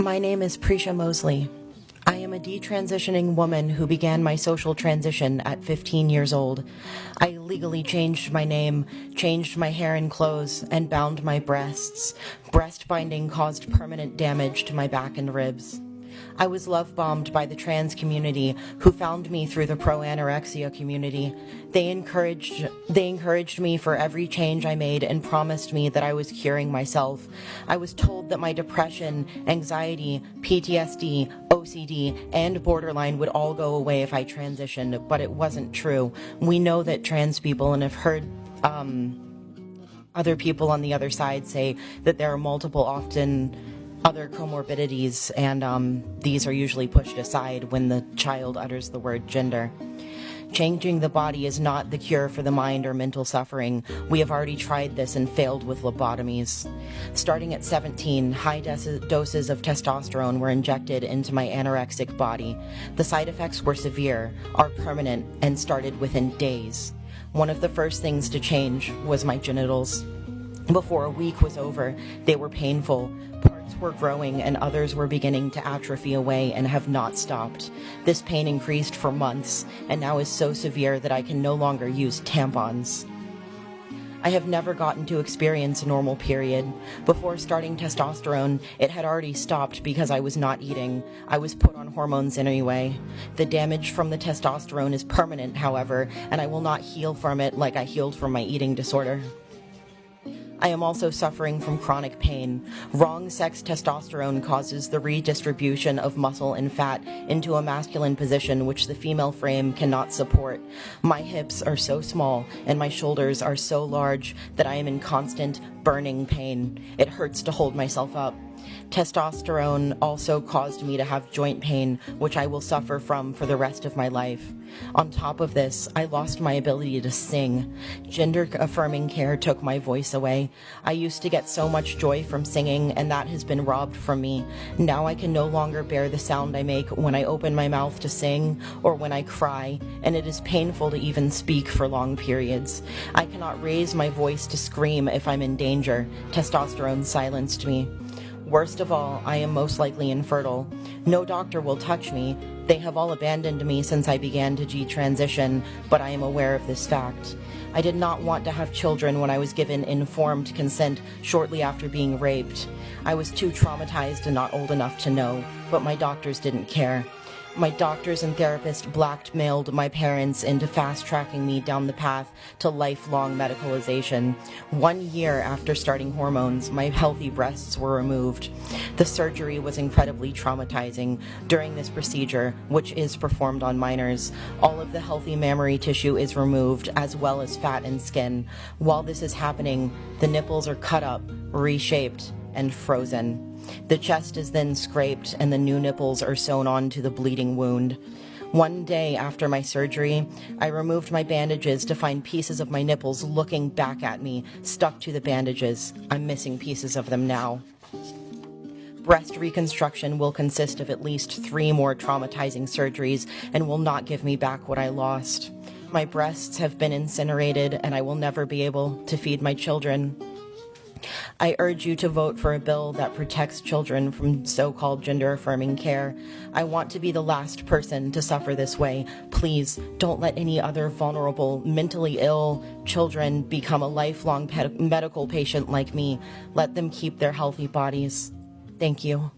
My name is Prisha Mosley. I am a detransitioning woman who began my social transition at 15 years old. I legally changed my name, changed my hair and clothes, and bound my breasts. Breast binding caused permanent damage to my back and ribs. I was love-bombed by the trans community, who found me through the pro-anorexia community. They encouraged me for every change I made and promised me that I was curing myself. I was told that my depression, anxiety, PTSD, OCD, and borderline would all go away if I transitioned, but it wasn't true. We know that trans people, and have heard other people on the other side say that there are multiple, often other comorbidities, and these are usually pushed aside when the child utters the word gender. Changing the body is not the cure for the mind or mental suffering. We have already tried this and failed with lobotomies. Starting at 17, high doses of testosterone were injected into my anorexic body. The side effects were severe, are permanent, and started within days. One of the first things to change was my genitals. Before a week was over, they were painful. Parts were growing and others were beginning to atrophy away and have not stopped. This pain increased for months and now is so severe that I can no longer use tampons. I have never gotten to experience a normal period. Before starting testosterone, it had already stopped because I was not eating. I was put on hormones anyway. The damage from the testosterone is permanent, however, and I will not heal from it like I healed from my eating disorder. I am also suffering from chronic pain. Wrong sex testosterone causes the redistribution of muscle and fat into a masculine position which the female frame cannot support. My hips are so small and my shoulders are so large that I am in constant burning pain. It hurts to hold myself up. Testosterone also caused me to have joint pain, which I will suffer from for the rest of my life. On top of this, I lost my ability to sing. Gender-affirming care took my voice away. I used to get so much joy from singing, and that has been robbed from me. Now I can no longer bear the sound I make when I open my mouth to sing or when I cry, and it is painful to even speak for long periods. I cannot raise my voice to scream if I'm in danger. Testosterone silenced me. Worst of all, I am most likely infertile. No doctor will touch me. They have all abandoned me since I began to detransition, but I am aware of this fact. I did not want to have children when I was given informed consent shortly after being raped. I was too traumatized and not old enough to know, but my doctors didn't care. My doctors and therapists blackmailed my parents into fast-tracking me down the path to lifelong medicalization. 1 year after starting hormones, my healthy breasts were removed. The surgery was incredibly traumatizing. During this procedure, which is performed on minors, all of the healthy mammary tissue is removed, as well as fat and skin. While this is happening, the nipples are cut up, reshaped, and frozen. The chest is then scraped and the new nipples are sewn onto the bleeding wound. One day after my surgery, I removed my bandages to find pieces of my nipples looking back at me, stuck to the bandages. I'm missing pieces of them now. Breast reconstruction will consist of at least 3 more traumatizing surgeries and will not give me back what I lost. My breasts have been incinerated and I will never be able to feed my children. I urge you to vote for a bill that protects children from so-called gender-affirming care. I want to be the last person to suffer this way. Please don't let any other vulnerable, mentally ill children become a lifelong medical patient like me. Let them keep their healthy bodies. Thank you.